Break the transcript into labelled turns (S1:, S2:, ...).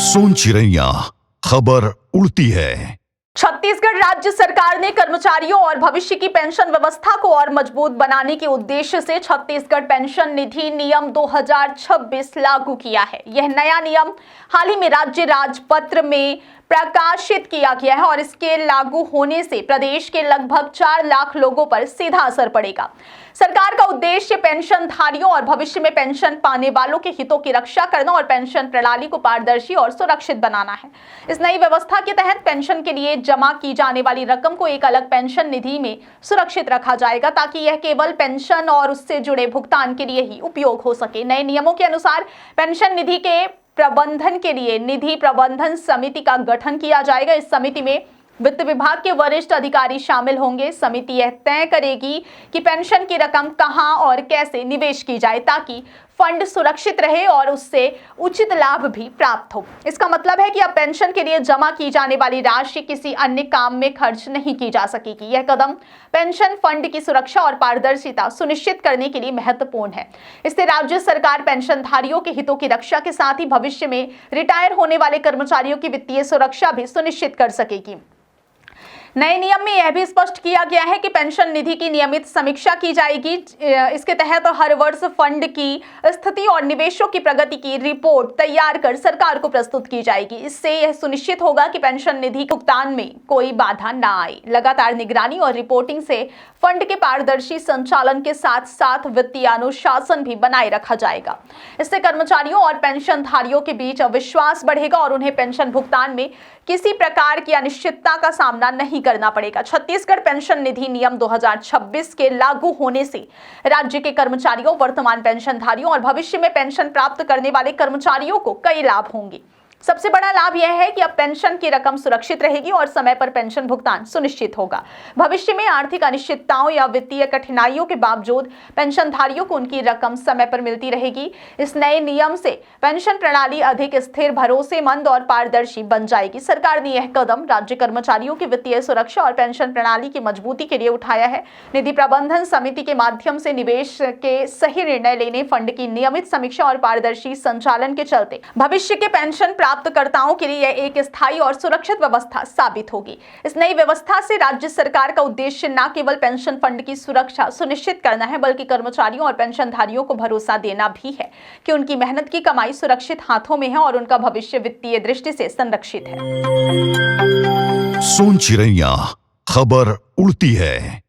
S1: सोन चिड़ैया खबर उड़ती है।
S2: छत्तीसगढ़ राज्य सरकार ने कर्मचारियों और भविष्य की पेंशन व्यवस्था को और मजबूत बनाने के उद्देश्य से छत्तीसगढ़ पेंशन निधि नियम 2026 लागू किया है। यह नया नियम हाल ही में राज्य राजपत्र में प्रकाशित किया गया है और इसके लागू होने से प्रदेश के लगभग 4 लाख लोगों पर सीधा असर पड़ेगा। सरकार का उद्देश्य पेंशनधारियों और भविष्य में पेंशन पाने वालों के हितों की रक्षा करना और पेंशन प्रणाली को पारदर्शी और सुरक्षित बनाना है। इस नई व्यवस्था के तहत पेंशन के लिए जमा की जाने वाली रकम को एक अलग पेंशन निधि में सुरक्षित रखा जाएगा ताकि यह केवल पेंशन और उससे जुड़े भुगतान के लिए ही उपयोग हो सके। नए नियमों के अनुसार पेंशन निधि के प्रबंधन के लिए निधि प्रबंधन समिति का गठन किया जाएगा। इस समिति में वित्त विभाग के वरिष्ठ अधिकारी शामिल होंगे। समिति यह तय करेगी कि पेंशन की रकम कहां और कैसे निवेश की जाए ताकि फंड सुरक्षित रहे और उससे उचित लाभ भी प्राप्त हो। इसका मतलब है कि अब पेंशन के लिए जमा की जाने वाली राशि किसी अन्य काम में खर्च नहीं की जा सकेगी। यह कदम पेंशन फंड की सुरक्षा और पारदर्शिता सुनिश्चित करने के लिए महत्वपूर्ण है। इससे राज्य सरकार पेंशनधारियों के हितों की रक्षा के साथ ही भविष्य में रिटायर होने वाले कर्मचारियों की वित्तीय सुरक्षा भी सुनिश्चित कर सकेगी। नए नियम में यह भी स्पष्ट किया गया है कि पेंशन निधि की नियमित समीक्षा की जाएगी। इसके तहत हर वर्ष फंड की स्थिति और निवेशों की प्रगति की रिपोर्ट तैयार कर सरकार को प्रस्तुत की जाएगी। इससे यह सुनिश्चित होगा कि पेंशन निधि भुगतान में कोई बाधा न आए। लगातार निगरानी और रिपोर्टिंग से फंड के पारदर्शी संचालन के साथ साथ वित्तीय अनुशासन भी बनाए रखा जाएगा। इससे कर्मचारियों और पेंशनधारियों के बीच विश्वास बढ़ेगा और उन्हें पेंशन भुगतान में किसी प्रकार की अनिश्चितता का सामना नहीं करना पड़ेगा। छत्तीसगढ़ पेंशन निधि नियम 2026 के लागू होने से राज्य के कर्मचारियों, वर्तमान पेंशनधारियों और भविष्य में पेंशन प्राप्त करने वाले कर्मचारियों को कई लाभ होंगे। सबसे बड़ा लाभ यह है कि अब पेंशन की रकम सुरक्षित रहेगी और समय पर पेंशन भुगतान सुनिश्चित होगा। भविष्य में आर्थिक अनिश्चितताओं या वित्तीय कठिनाइयों के बावजूद पेंशनधारियों को उनकी रकम समय पर मिलती रहेगी। इस नए नियम से पेंशन प्रणाली अधिक स्थिर, भरोसेमंद और पारदर्शी बन जाएगी। सरकार ने यह कदम राज्य कर्मचारियों की वित्तीय सुरक्षा और पेंशन प्रणाली की मजबूती के लिए उठाया है। निधि प्रबंधन समिति के माध्यम से निवेश के सही निर्णय लेने, फंड की नियमित समीक्षा और पारदर्शी संचालन के चलते भविष्य के पेंशन प्राप्तकर्ताओं के लिए यह एक स्थायी और सुरक्षित व्यवस्था साबित होगी। इस नई व्यवस्था से राज्य सरकार का उद्देश्य न केवल पेंशन फंड की सुरक्षा सुनिश्चित करना है बल्कि कर्मचारियों और पेंशनधारियों को भरोसा देना भी है कि उनकी मेहनत की कमाई सुरक्षित हाथों में है और उनका भविष्य वित्तीय दृष्टि से संरक्षित है।
S1: सोन चिड़ैया खबर उड़ती है।